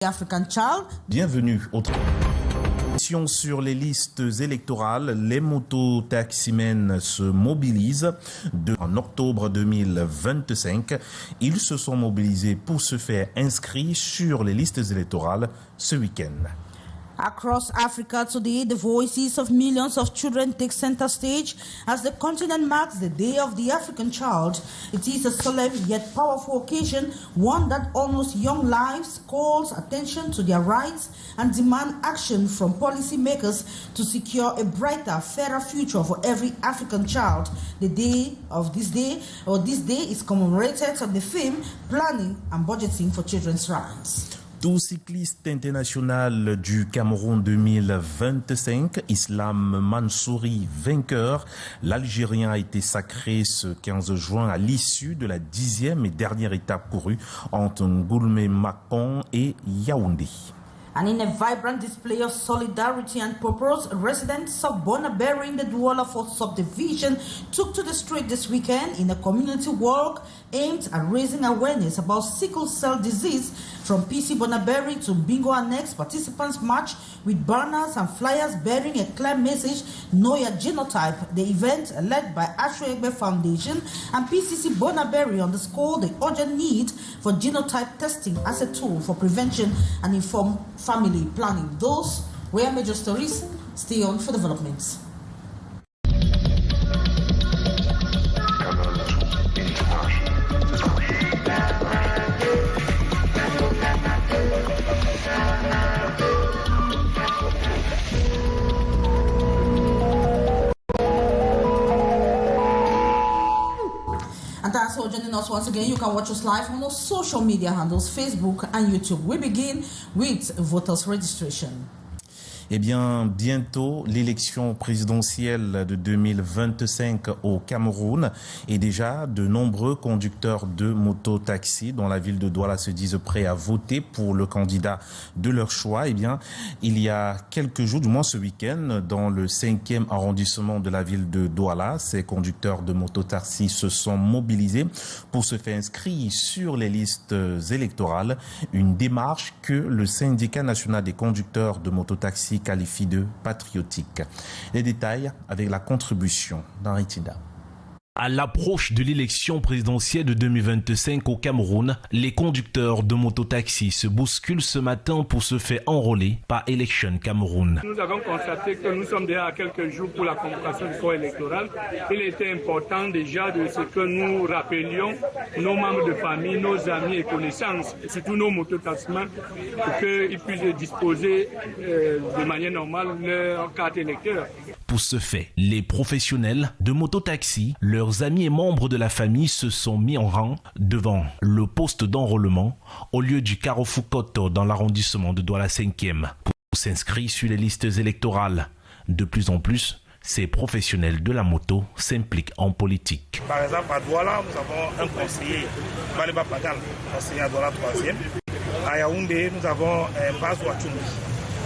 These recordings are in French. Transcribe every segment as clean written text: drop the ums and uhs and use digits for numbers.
African child. Bienvenue au sur les listes électorales, les mototaximens se mobilisent. En octobre 2025, ils se sont mobilisés pour se faire inscrire sur les listes électorales ce week-end. Across Africa today, the voices of millions of children take center stage as the continent marks the Day of the African Child. It is a solemn yet powerful occasion, one that honors young lives, calls attention to their rights, and demand action from policymakers to secure a brighter, fairer future for every African child. This day is commemorated on the theme Planning and Budgeting for Children's Rights. Tout cycliste international du Cameroun 2025, Islam Mansouri vainqueur. L'Algérien a été sacré ce 15 juin à l'issue de la 10e et dernière étape courue entre Ngoulmé-Makon et Yaoundé. And in a vibrant display of solidarity and purpose, residents of Bonaberi in the Duala subdivision took to the street this weekend in a community walk aimed at raising awareness about sickle cell disease. From PC Bonaberi to Bingo Annex, participants marched with banners and flyers bearing a clear message, Know Your Genotype. The event, led by Ashwebe Foundation and PCC Bonaberi, underscored the urgent need for genotype testing as a tool for prevention and informed family planning. Those were major stories. Stay on for developments. And thanks for joining us once again. You can watch us live on our social media handles, Facebook and YouTube. We begin with voters registration. Eh bien, bientôt, l'élection présidentielle de 2025 au Cameroun, et déjà de nombreux conducteurs de moto-taxi dont la ville de Duala se disent prêts à voter pour le candidat de leur choix. Eh bien, il y a quelques jours, du moins ce week-end, dans le 5e arrondissement de la ville de Duala, ces conducteurs de moto-taxi se sont mobilisés pour se faire inscrire sur les listes électorales, une démarche que le syndicat national des conducteurs de moto-taxi qualifie de patriotique. Les détails avec la contribution d'Henri Tinda. À l'approche de l'élection présidentielle de 2025 au Cameroun, les conducteurs de mototaxi se bousculent ce matin pour se faire enrôler par Election Cameroun. Nous avons constaté que nous sommes déjà à quelques jours pour la convocation du corps électoral. Il était important déjà de ce que nous rappelions nos membres de famille, nos amis et connaissances, surtout nos mototaximens, pour qu'ils puissent disposer de manière normale leur carte électeur. Pour ce fait, les professionnels de mototaxi, leurs amis et membres de la famille se sont mis en rang devant le poste d'enrôlement au lieu du carrefour Côte dans l'arrondissement de Douala 5e pour s'inscrire sur les listes électorales. De plus en plus, ces professionnels de la moto s'impliquent en politique. Par exemple, à Douala, nous avons un conseiller, Baleba Pagal, conseiller à Douala 3e. À Yaoundé, nous avons Bazou Atoumou,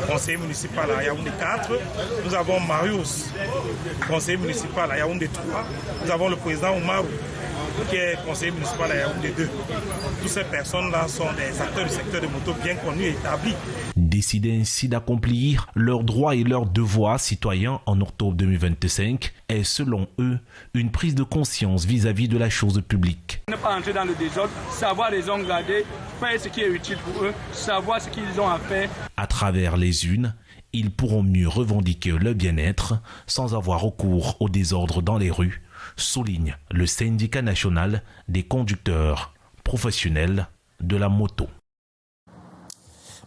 conseiller municipal à Yaoundé 4, nous avons Marius, conseiller municipal à Yaoundé 3, nous avons le président Oumarou, qui est conseiller municipal à Yaoundé 2. Toutes ces personnes-là sont des acteurs du secteur de moto bien connus et établis. Décider ainsi d'accomplir leurs droits et leurs devoirs citoyens en octobre 2025 est, selon eux, une prise de conscience vis-à-vis de la chose publique. Ne pas entrer dans le désordre, savoir les ont gardés, faire ce qui est utile pour eux, savoir ce qu'ils ont à faire. À travers les unes, ils pourront mieux revendiquer leur bien-être sans avoir recours au désordre dans les rues, souligne le syndicat national des conducteurs professionnels de la moto.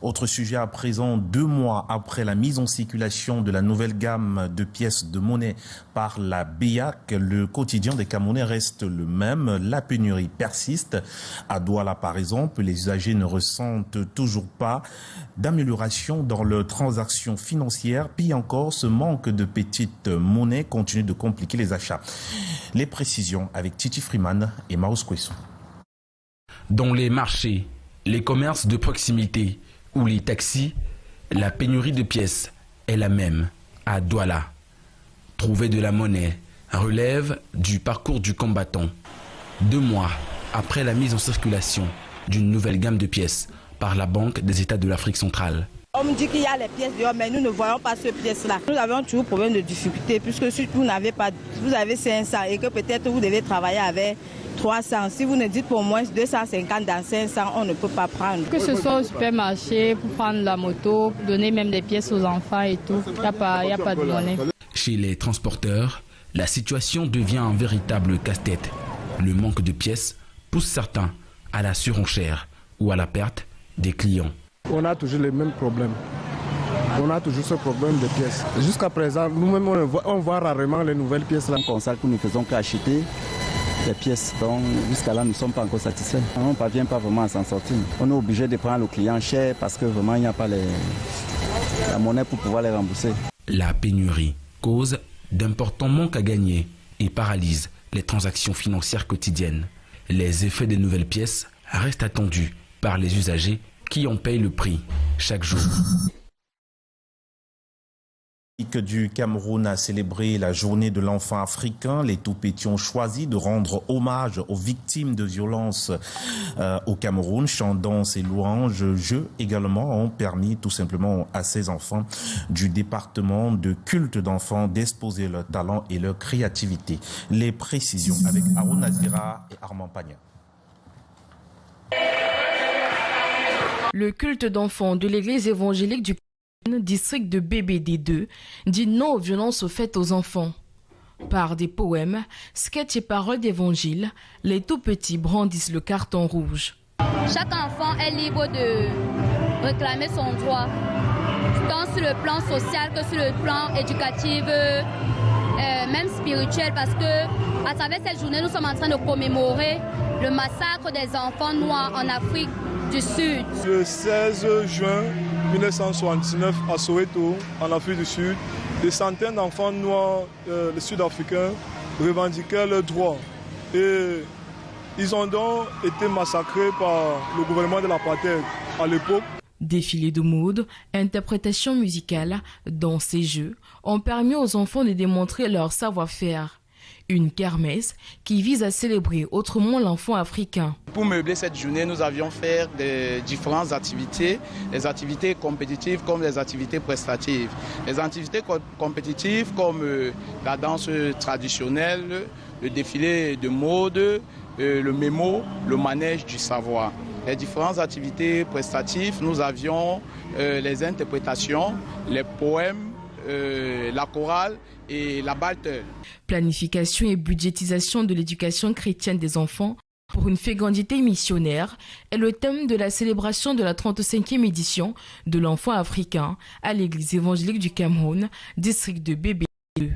Autre sujet à présent, 2 mois après la mise en circulation de la nouvelle gamme de pièces de monnaie par la BIAC, le quotidien des Camerounais reste le même. La pénurie persiste. À Douala, par exemple, les usagers ne ressentent toujours pas d'amélioration dans leurs transactions financières. Pire encore, ce manque de petites monnaies continue de compliquer les achats. Les précisions avec Titi Freeman et Maus Kwesson. Dans les marchés, les commerces de proximité ou les taxis, la pénurie de pièces est la même à Duala. Trouver de la monnaie relève du parcours du combattant. 2 mois après la mise en circulation d'une nouvelle gamme de pièces par la Banque des États de l'Afrique centrale. On me dit qu'il y a les pièces dehors, mais nous ne voyons pas ces pièces-là. Nous avons toujours problème de difficulté, puisque si vous avez 500 et que peut-être vous devez travailler avec 300. Si vous ne dites pour moins 250 dans 500, on ne peut pas prendre. Que ce soit au supermarché, pour prendre la moto, pour donner même des pièces aux enfants et tout, il n'y a pas de monnaie. Chez les transporteurs, la situation devient un véritable casse-tête. Le manque de pièces pousse certains à la surenchère ou à la perte des clients. On a toujours les mêmes problèmes. On a toujours ce problème de pièces. Jusqu'à présent, nous-mêmes, on voit rarement les nouvelles pièces. On constate que nous faisons qu'acheter des pièces. Donc, jusqu'à là, nous ne sommes pas encore satisfaits. On ne parvient pas vraiment à s'en sortir. On est obligé de prendre le client cher parce que vraiment, il n'y a pas la monnaie pour pouvoir les rembourser. La pénurie cause d'importants manques à gagner et paralyse les transactions financières quotidiennes. Les effets des nouvelles pièces restent attendus par les usagers qui en payent le prix chaque jour. Du Cameroun a célébré la journée de l'enfant africain. Les tout-petits ont choisi de rendre hommage aux victimes de violences au Cameroun. Chants, danses et louanges, jeux également ont permis tout simplement à ces enfants du département de culte d'enfants d'exposer leur talent et leur créativité. Les précisions avec Aaron Azira et Armand Pagna. Le culte d'enfants de l'église évangélique du district de BBD2 dit non aux violences faites aux enfants. Par des poèmes, sketchs et paroles d'évangile, les tout-petits brandissent le carton rouge. Chaque enfant est libre de réclamer son droit, tant sur le plan social que sur le plan éducatif, même spirituel, parce que à travers cette journée, nous sommes en train de commémorer le massacre des enfants noirs en Afrique du Sud. Le 16 juin 1979 à Soweto, en Afrique du Sud, des centaines d'enfants noirs sud-africains revendiquaient leurs droits. Et ils ont donc été massacrés par le gouvernement de l'apartheid à l'époque. Défilés de mode, interprétations musicales, danses et jeux ont permis aux enfants de démontrer leur savoir-faire. Une kermesse qui vise à célébrer autrement l'enfant africain. Pour meubler cette journée, nous avions fait des différentes activités, les activités compétitives comme les activités prestatives. Les activités compétitives comme la danse traditionnelle, le défilé de mode, le mémo, le manège du savoir. Les différentes activités prestatives, nous avions les interprétations, les poèmes, la chorale et la balteule. Planification et budgétisation de l'éducation chrétienne des enfants pour une fécondité missionnaire est le thème de la célébration de la 35e édition de l'enfant africain à l'église évangélique du Cameroun, district de BB2.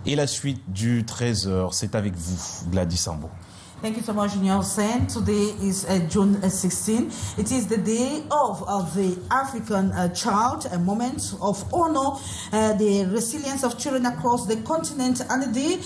Et la suite du 13h, c'est avec vous, Gladys Sambo. Thank you so much, Junior Sen. Today is June 16. It is the day of the African child, a moment of honor, the resilience of children across the continent, and a day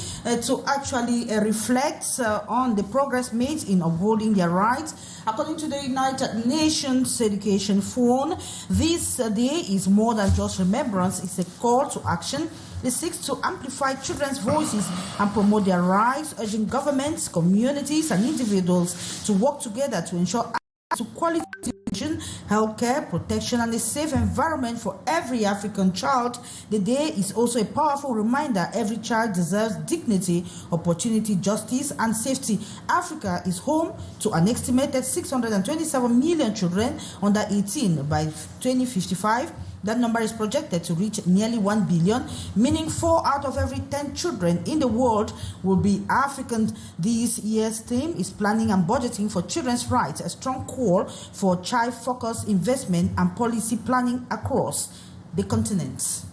to actually reflect on the progress made in upholding their rights. According to the United Nations Education Fund, this day is more than just remembrance, it's a call to action. It seeks to amplify children's voices and promote their rights, urging governments, communities, and individuals to work together to ensure access to quality education, healthcare, protection, and a safe environment for every African child. The day is also a powerful reminder every child deserves dignity, opportunity, justice, and safety. Africa is home to an estimated 627 million children under 18 by 2055. That number is projected to reach nearly 1 billion, meaning 4 out of every 10 children in the world will be African. This year's theme is planning and budgeting for children's rights, a strong call for child-focused investment and policy planning across the continent.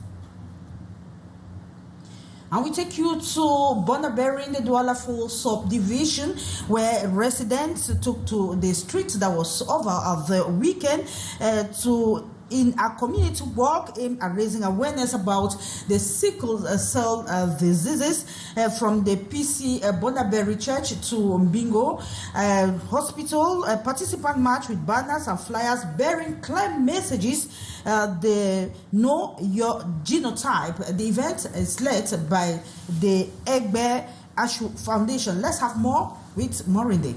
And we take you to Bonaberry in the Duala subdivision, where residents took to the streets that was over the weekend in a community work aimed at raising awareness about the sickle cell diseases from the PC Bonaberry Church to Mbingo Hospital. A participant marched with banners and flyers bearing clear messages. The Know Your Genotype. The event is led by the Egbe Ashu Foundation. Let's have more with Morinde.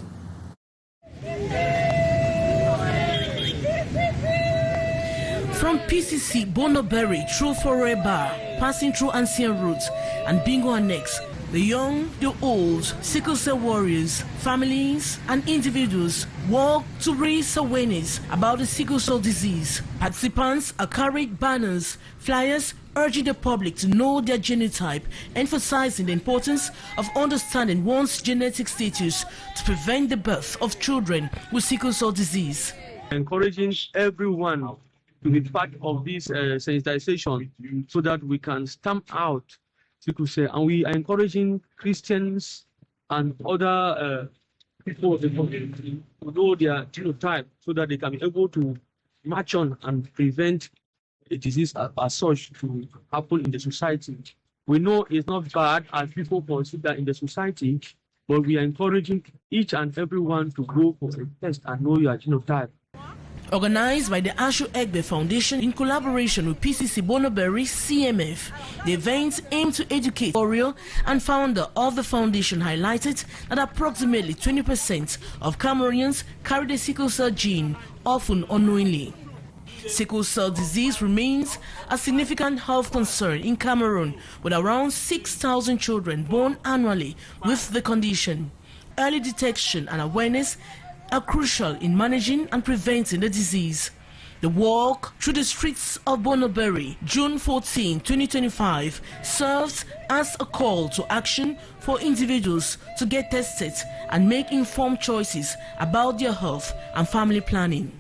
From PCC Bonoberry through Forever, passing through Ancient Routes and Bingo Annex, the young, the old, sickle cell warriors, families and individuals walk to raise awareness about the sickle cell disease. Participants are carried banners, flyers urging the public to know their genotype, emphasizing the importance of understanding one's genetic status to prevent the birth of children with sickle cell disease. Encouraging everyone to be part of this sensitization so that we can stamp out sickle cell, and we are encouraging Christians and other people of the community to know their genotype so that they can be able to march on and prevent a disease as such to happen in the society. We know it's not bad as people consider in the society, but we are encouraging each and everyone to go for a test and know your genotype. Organized by the Ashu Egbe Foundation in collaboration with PCC Bonoberry CMF, the event aimed to educate. Oriel and founder of the foundation highlighted that approximately 20% of Cameroonians carry the sickle cell gene, often unknowingly. Sickle cell disease remains a significant health concern in Cameroon, with around 6,000 children born annually with the condition. Early detection and awareness are crucial in managing and preventing the disease. The walk through the streets of Bonoberry, June 14, 2025, serves as a call to action for individuals to get tested and make informed choices about their health and family planning.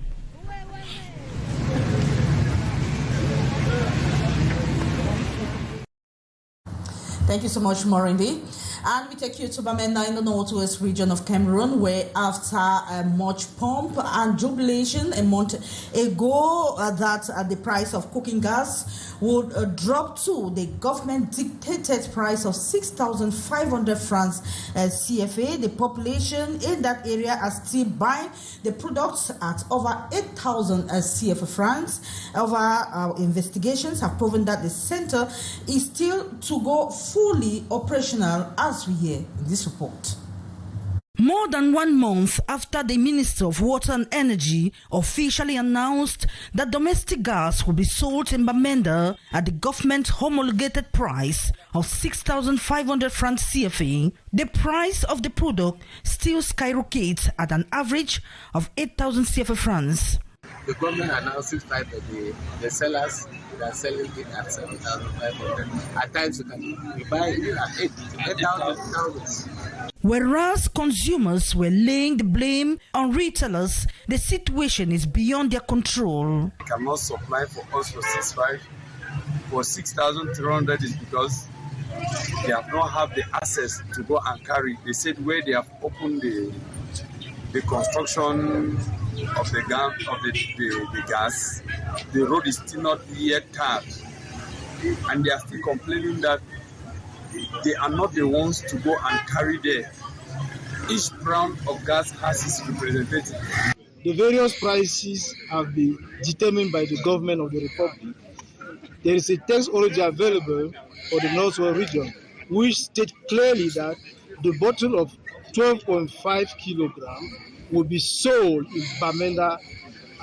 Thank you so much, Morindi. And we take you to Bamenda in the northwest region of Cameroon, where after much pomp and jubilation a month ago that the price of cooking gas would drop to the government dictated price of 6,500 francs CFA, the population in that area are still buying the products at over 8,000 CFA francs. Our investigations have proven that the center is still to go fully operational, as we hear in this report. More than 1 month after the Minister of Water and Energy officially announced that domestic gas will be sold in Bamenda at the government homologated price of 6,500 francs CFA, the price of the product still skyrockets at an average of 8,000 CFA francs. The government announced 6,500 per day. The sellers are selling it at 7,500. At times you can buy it at 8,000. Whereas consumers were laying the blame on retailers, the situation is beyond their control. They cannot supply for us for 6,500. For 6,300 is because they have not have the access to go and carry. They said where they have opened the construction of the gas, the road is still not yet tarred, and they are still complaining that they are not the ones to go and carry there. Each brand of gas has its representative. The various prices have been determined by the government of the Republic. There is a text already available for the Northwest region, which states clearly that the bottle of 12.5 kilograms will be sold in Bamenda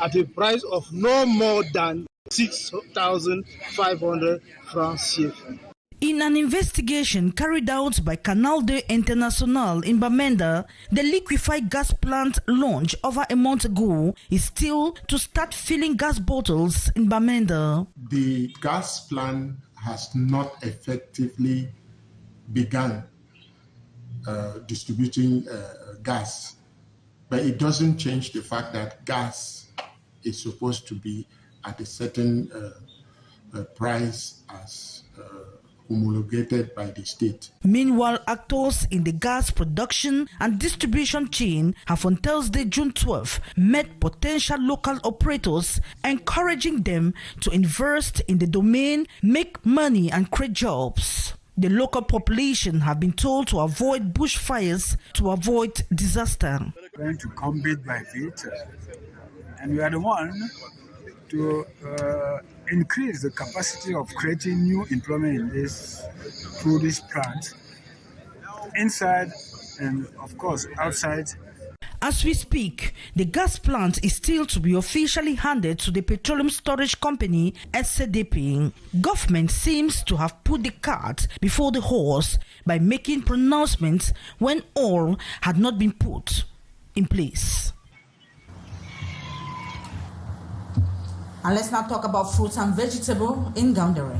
at a price of no more than 6,500 francs CFA. In an investigation carried out by Canal International in Bamenda, the liquefied gas plant launched over a month ago is still to start filling gas bottles in Bamenda. The gas plant has not effectively begun distributing gas, but it doesn't change the fact that gas is supposed to be at a certain price as homologated by the state. Meanwhile, actors in the gas production and distribution chain have on Thursday, June 12, met potential local operators, encouraging them to invest in the domain, make money and create jobs. The local population have been told to avoid bushfires to avoid disaster. We're going to combat by it, and we are the one to increase the capacity of creating new employment through this plant, inside and of course outside. As we speak, the gas plant is still to be officially handed to the petroleum storage company SOCIETE. Government seems to have put the cart before the horse by making pronouncements when all had not been put in place. And let's now talk about fruits and vegetables in Gandere.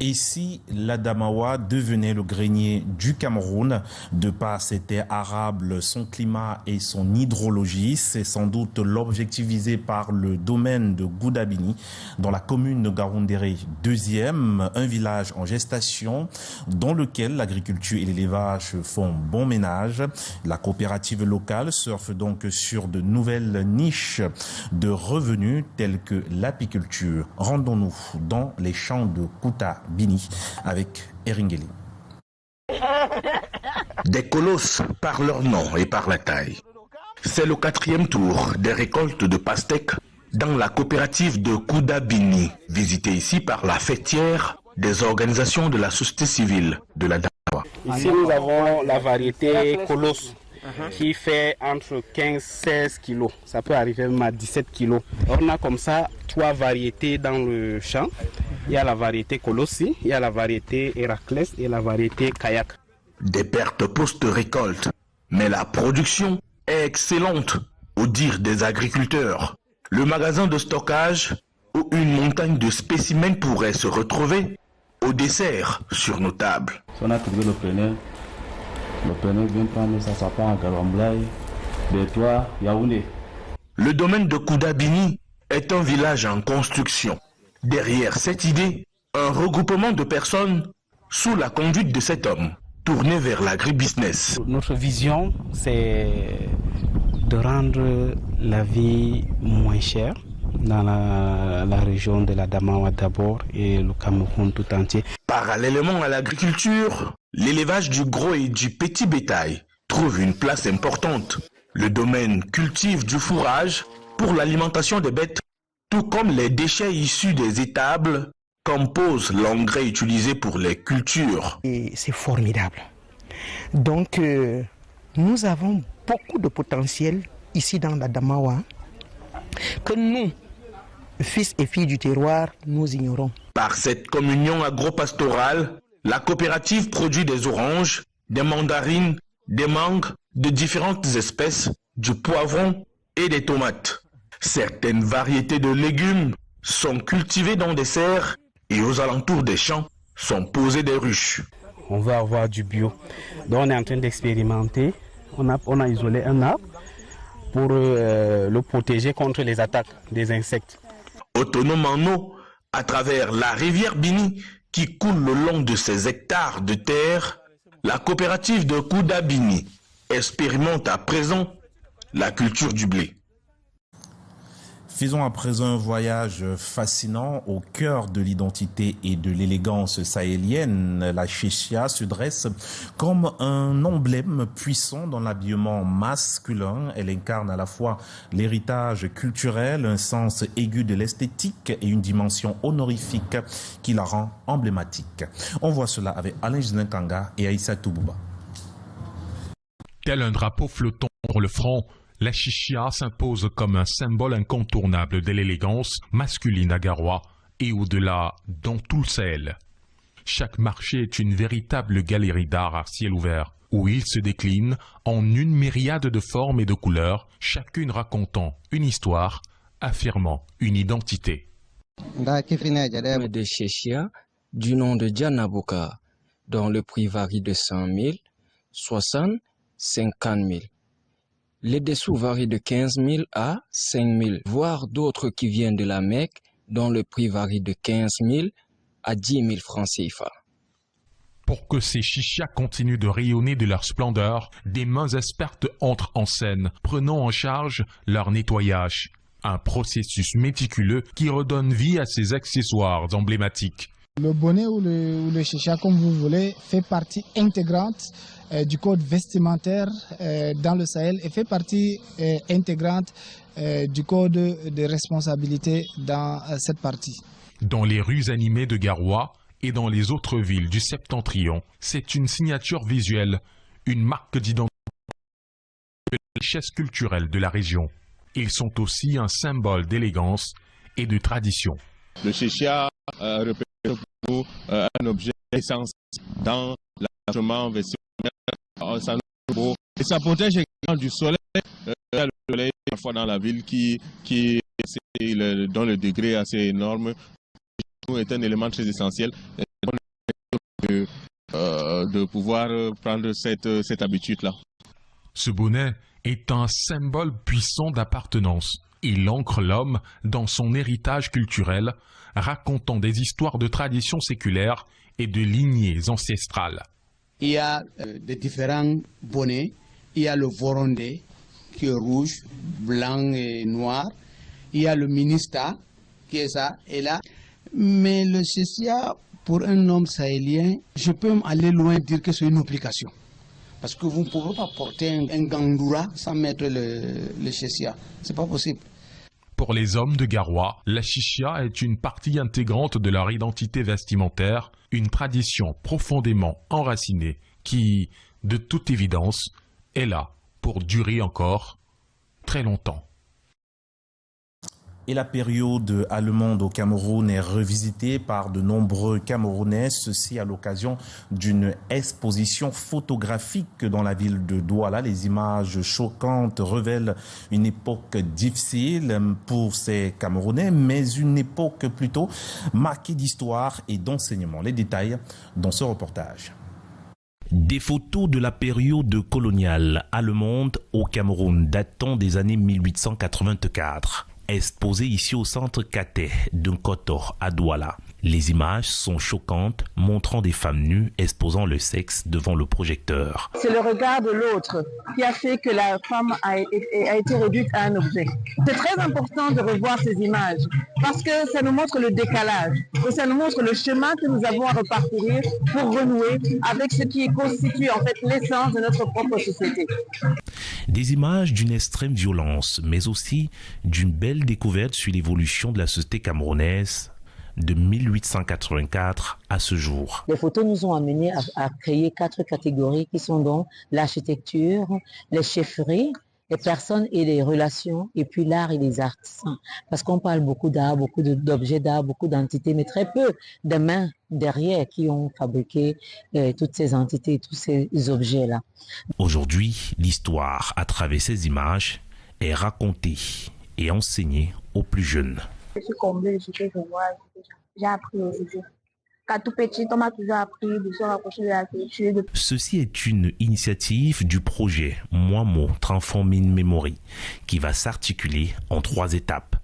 Et si l'Adamawa devenait le grenier du Cameroun, de par ses terres arables, son climat et son hydrologie, c'est sans doute l'objectif visé par le domaine de Goudabini, dans la commune de Garoundéré 2e, un village en gestation dans lequel l'agriculture et l'élevage font bon ménage. La coopérative locale surfe donc sur de nouvelles niches de revenus telles que l'apiculture. Rendons-nous dans les champs de Kouta Bini avec Eringeli. Des colosses par leur nom et par la taille. C'est le 4e tour des récoltes de pastèques dans la coopérative de Koudabini, visitée ici par la fêtière des organisations de la société civile de la Dawa. Ici nous avons la variété colosse qui fait entre 15-16 kilos. Ça peut arriver même à 17 kilos. On a comme ça 3 variétés dans le champ. Il y a la variété colossi, il y a la variété Héraclès et la variété Kayak. Des pertes post-récolte, mais la production est excellente, au dire des agriculteurs. Le magasin de stockage où une montagne de spécimens pourrait se retrouver au dessert sur nos tables. On a trouvé le preneur vient prendre ça part en Garamblaye, de toi, Yaoundé. Le domaine de Koudabini est un village en construction. Derrière cette idée, un regroupement de personnes sous la conduite de cet homme, tourné vers l'agribusiness. Notre vision, c'est de rendre la vie moins chère dans la région de la Damawa d'abord et le Cameroun tout entier. Parallèlement à l'agriculture, l'élevage du gros et du petit bétail trouve une place importante. Le domaine cultive du fourrage pour l'alimentation des bêtes, tout comme les déchets issus des étables composent l'engrais utilisé pour les cultures. C'est formidable. Donc, nous avons beaucoup de potentiel ici dans la Damawa que nous, fils et filles du terroir, nous ignorons. Par cette communion agro-pastorale, la coopérative produit des oranges, des mandarines, des mangues de différentes espèces, du poivron et des tomates. Certaines variétés de légumes sont cultivées dans des serres et aux alentours des champs sont posées des ruches. On va avoir du bio. Donc on est en train d'expérimenter. On a isolé un arbre pour le protéger contre les attaques des insectes. Autonome en eau, à travers la rivière Bini qui coule le long de ces hectares de terre, la coopérative de Koudabini expérimente à présent la culture du blé. Faisons à présent un voyage fascinant au cœur de l'identité et de l'élégance sahélienne. La chichia se dresse comme un emblème puissant dans l'habillement masculin. Elle incarne à la fois l'héritage culturel, un sens aigu de l'esthétique et une dimension honorifique qui la rend emblématique. On voit cela avec Alain Jinenkanga et Aïssa Toubouba. Tel un drapeau flottant sur le front, la chichia s'impose comme un symbole incontournable de l'élégance masculine à Garoua et au-delà dans tout le Sahel. Chaque marché est une véritable galerie d'art à ciel ouvert, où il se décline en une myriade de formes et de couleurs, chacune racontant une histoire, affirmant une identité. De chichia du nom de Djanabuka, dont le prix varie de 100 000, 60, 50 000. Les dessous varient de 15 000 à 5 000, voire d'autres qui viennent de la Mecque, dont le prix varie de 15 000 à 10 000 francs CFA. Pour que ces chichas continuent de rayonner de leur splendeur, des mains expertes entrent en scène, prenant en charge leur nettoyage. Un processus méticuleux qui redonne vie à ces accessoires emblématiques. Le bonnet ou le chicha, comme vous voulez, fait partie intégrante du code vestimentaire dans le Sahel et fait partie intégrante du code de responsabilité dans cette partie. Dans les rues animées de Garoua et dans les autres villes du Septentrion, c'est une signature visuelle, une marque d'identité richesse culturelle de la région. Ils sont aussi un symbole d'élégance et de tradition. Le chéchia représente pour nous un objet essentiel dans l'arrangement vestimentaire. Et ça protège également du soleil. Le soleil parfois dans la ville qui dans le degré assez énorme est un élément très essentiel de pouvoir prendre cette habitude-là. Ce bonnet est un symbole puissant d'appartenance. Il ancre l'homme dans son héritage culturel, racontant des histoires de traditions séculaires et de lignées ancestrales. Il y a des différents bonnets. Il y a le vorondé qui est rouge, blanc et noir. Il y a le minista qui est ça et là. Mais le chéchia, pour un homme sahélien, je peux aller loin et dire que c'est une obligation. Parce que vous ne pouvez pas porter un gandoura sans mettre le chéchia. C'est pas possible. Pour les hommes de Garoua, la chichia est une partie intégrante de leur identité vestimentaire, une tradition profondément enracinée qui, de toute évidence, est là pour durer encore très longtemps. Et la période allemande au Cameroun est revisitée par de nombreux Camerounais, ceci à l'occasion d'une exposition photographique dans la ville de Duala. Les images choquantes révèlent une époque difficile pour ces Camerounais, mais une époque plutôt marquée d'histoire et d'enseignement. Les détails dans ce reportage. Des photos de la période coloniale allemande au Cameroun datant des années 1884. Exposées ici au centre Catet d'un Kotor à Duala. Les images sont choquantes, montrant des femmes nues exposant le sexe devant le projecteur. C'est le regard de l'autre qui a fait que la femme a été réduite à un objet. C'est très important de revoir ces images parce que ça nous montre le décalage, et ça nous montre le chemin que nous avons à reparcourir pour renouer avec ce qui constitue en fait l'essence de notre propre société. Des images d'une extrême violence, mais aussi d'une belle découverte sur l'évolution de la société camerounaise de 1884 à ce jour. Les photos nous ont amenés à créer 4 catégories qui sont donc l'architecture, les chefferies, les personnes et les relations, et puis l'art et les artisans. Parce qu'on parle beaucoup d'art, beaucoup d'objets d'art, beaucoup d'entités, mais très peu de mains derrière qui ont fabriqué toutes ces entités, tous ces objets-là. Aujourd'hui, l'histoire, à travers ces images, est racontée et enseignée aux plus jeunes. Je suis comblée de ce que je vois, j'ai appris aujourd'hui. Qu'à tout petit, on m'a toujours appris de se rapprocher de la culture. Ceci est une initiative du projet Moi-Mo Transforming Memory qui va s'articuler en 3 étapes.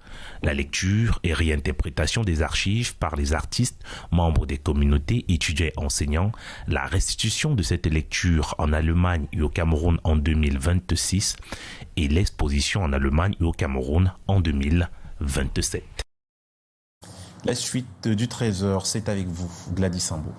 La lecture et réinterprétation des archives par les artistes, membres des communautés, étudiants et enseignants, la restitution de cette lecture en Allemagne et au Cameroun en 2026 et l'exposition en Allemagne et au Cameroun en 2027. La suite du 13h, c'est avec vous, Gladys Sambo.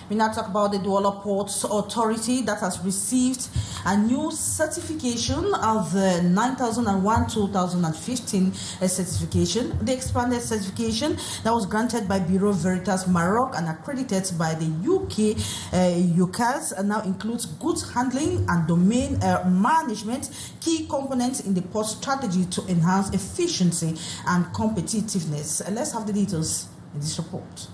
We now talk about the Duala Ports Authority that has received a new certification of the 9001-2015 certification. The expanded certification that was granted by Bureau Veritas Maroc and accredited by the UK UCAS now includes goods handling and domain management, key components in the port strategy to enhance efficiency and competitiveness. Let's have the details in this report.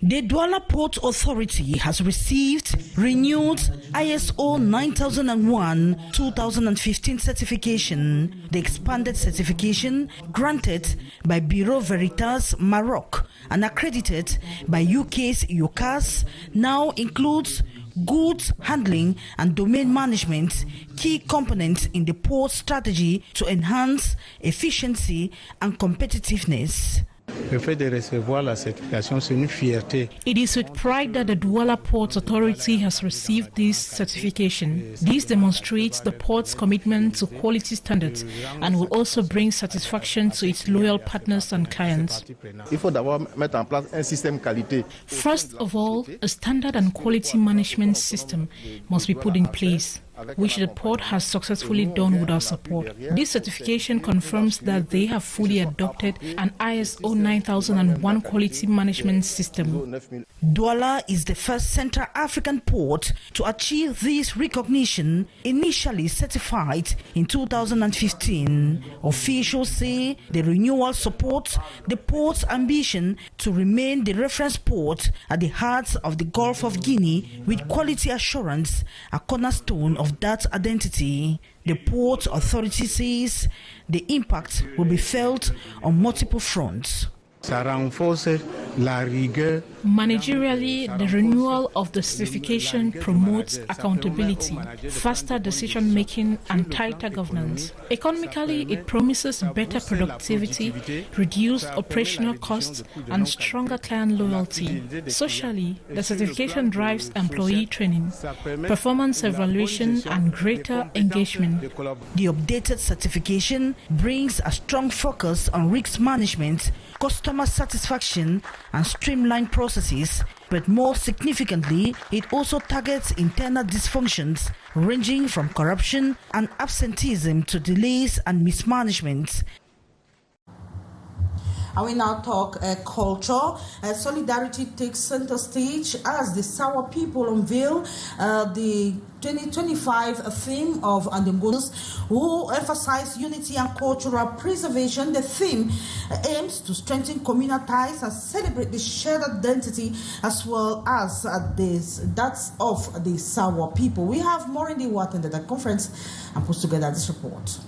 The Duala Port Authority has received renewed ISO 9001-2015 certification. The expanded certification granted by Bureau Veritas Maroc and accredited by UK's UCAS now includes goods handling and domain management, key components in the port strategy to enhance efficiency and competitiveness. Le fait de recevoir la certification, c'est une fierté. It is with pride that the Duala Port Authority has received this certification. This demonstrates the port's commitment to quality standards and will also bring satisfaction to its loyal partners and clients. Il faut d'abord mettre en place un système qualité. First of all, a standard and quality management system must be put in place. which the port has successfully done with our support. This certification confirms that they have fully adopted an ISO 9001 quality management system. Duala is the first Central African port to achieve this recognition, initially certified in 2015. Officials say the renewal supports the port's ambition to remain the reference port at the heart of the Gulf of Guinea, with quality assurance a cornerstone of that identity. The Port Authority says the impact will be felt on multiple fronts. Managerially, the renewal of the certification promotes accountability, faster decision-making and tighter governance. Economically, it promises better productivity, reduced operational costs and stronger client loyalty. Socially, the certification drives employee training, performance evaluation and greater engagement. The updated certification brings a strong focus on risk management, customer satisfaction and streamlined processes, but more significantly, it also targets internal dysfunctions ranging from corruption and absenteeism to delays and mismanagement. And we now talk culture. Solidarity takes center stage as the Sawa people unveil the 2025 theme of Andongonos, who emphasize unity and cultural preservation. The theme aims to strengthen communal ties and celebrate the shared identity as well as that's of the Sawa people. We have Morindi who attended the conference and put together this report.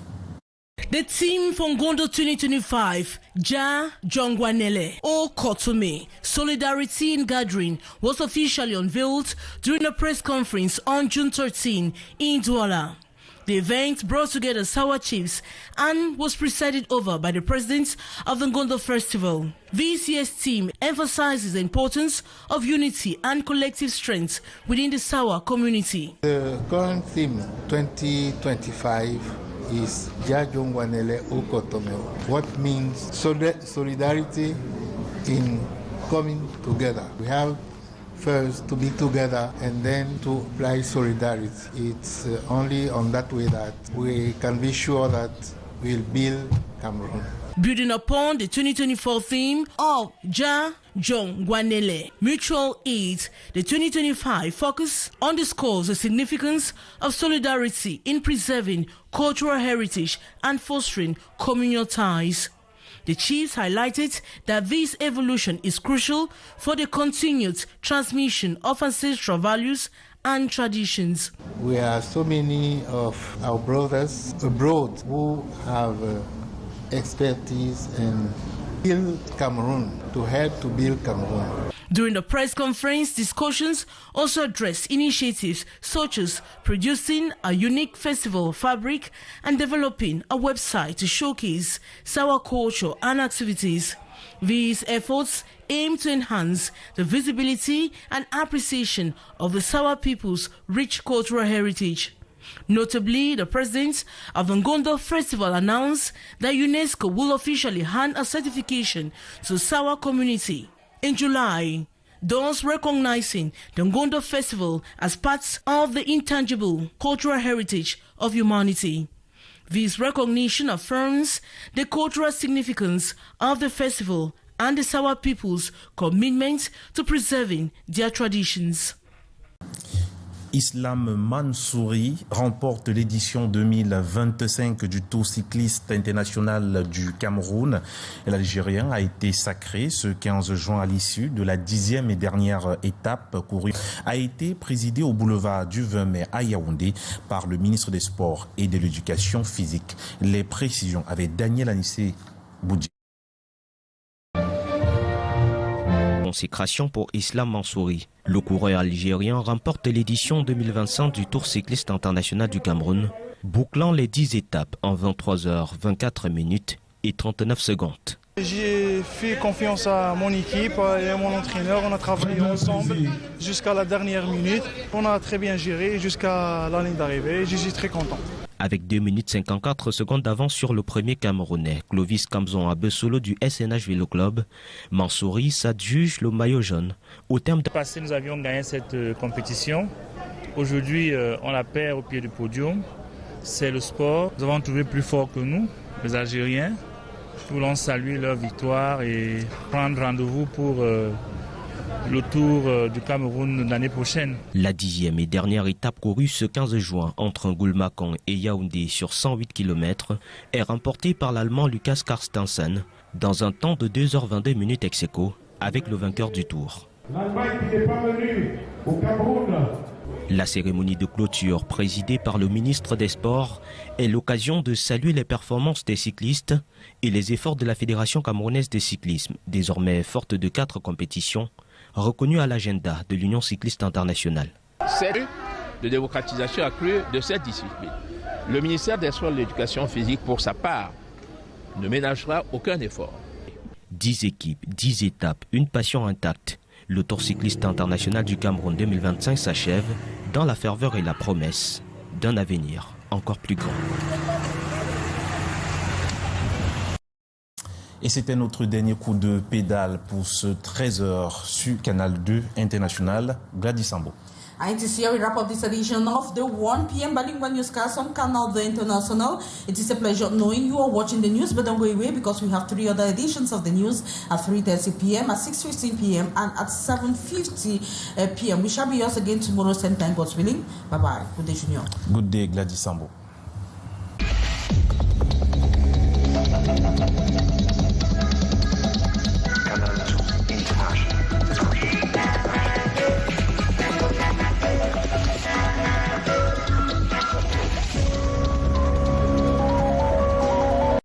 The team for Ngondo 2025, Ja Jongwanele, or Kotome, Solidarity in Gathering, was officially unveiled during a press conference on June 13 in Duala. The event brought together Sawa chiefs and was presided over by the president of the Ngondo Festival. This year's team emphasizes the importance of unity and collective strength within the Sawa community. The current theme, 2025, is Jajongwanele Ukotome, what means solidarity in coming together. We have first to be together and then to apply solidarity. It's only on that way that we can be sure that we'll build Cameroon. Building upon the 2024 theme of Ja Jongwanele, mutual aid, the 2025 focus underscores the significance of solidarity in preserving cultural heritage and fostering communal ties. The chiefs highlighted that this evolution is crucial for the continued transmission of ancestral values and traditions. We have so many of our brothers abroad who have expertise and build Cameroon, to help to build Cameroon. During the press conference, discussions also addressed initiatives such as producing a unique festival fabric and developing a website to showcase Sawa culture and activities. These efforts aim to enhance the visibility and appreciation of the Sawa people's rich cultural heritage. Notably, the president of the Ngondo Festival announced that UNESCO will officially hand a certification to Sawa community in July, thus recognizing the Ngondo Festival as part of the intangible cultural heritage of humanity. This recognition affirms the cultural significance of the festival and the Sawa people's commitment to preserving their traditions. Islam Mansouri remporte l'édition 2025 du Tour cycliste international du Cameroun. L'Algérien a été sacré ce 15 juin à l'issue de la 10e et dernière étape courue. A été présidé au boulevard du 20 mai à Yaoundé par le ministre des Sports et de l'Éducation physique. Les précisions avec Daniel Anissé Boudji. Consécration pour Islam Mansouri. Le coureur algérien remporte l'édition 2025 du Tour cycliste international du Cameroun, bouclant les 10 étapes en 23h24 minutes et 39 secondes. J'ai fait confiance à mon équipe et à mon entraîneur. On a travaillé ensemble jusqu'à la dernière minute. On a très bien géré jusqu'à la ligne d'arrivée. Je suis très content. Avec 2 minutes 54 secondes d'avance sur le premier Camerounais, Clovis Kamzon Abesolo du SNH Vélo Club, Mansouri s'adjuge le maillot jaune. Au terme de passé, nous avions gagné cette compétition Aujourd'hui, on la perd au pied du podium. C'est le sport. Nous avons trouvé plus fort que nous, les Algériens. Nous voulons saluer leur victoire et prendre rendez-vous pour le Tour du Cameroun l'année prochaine. La 10e et dernière étape courue ce 15 juin entre Ngulmakong et Yaoundé sur 108 km est remportée par l'Allemand Lucas Carstensen dans un temps de 2h22 minutes ex aequo avec le vainqueur du Tour. L'Allemagne qui n'est pas venue au Cameroun. La cérémonie de clôture présidée par le ministre des Sports est l'occasion de saluer les performances des cyclistes et les efforts de la Fédération camerounaise de cyclisme, désormais forte de 4 compétitions, reconnue à l'agenda de l'Union cycliste internationale. C'est de démocratisation accrue de cette discipline. Le ministère des Sports et de l'Éducation physique, pour sa part, ne ménagera aucun effort. 10 équipes, 10 étapes, une passion intacte. Le Tour cycliste international du Cameroun 2025 s'achève dans la ferveur et la promesse d'un avenir encore plus grand. Et c'était notre dernier coup de pédale pour ce 13h sur Canal 2 International. Gladys Sambo. And it is here we wrap up this edition of the 1 p.m. bilingual newscast on Canal the International. It is a pleasure knowing you are watching the news, but don't go away because we have 3 other editions of the news at 3:30 p.m., at 6:15 p.m. and at 7:50 p.m. We shall be yours again tomorrow, same time, God's willing. Bye-bye. Good day, Junior. Good day, Gladys Sambo.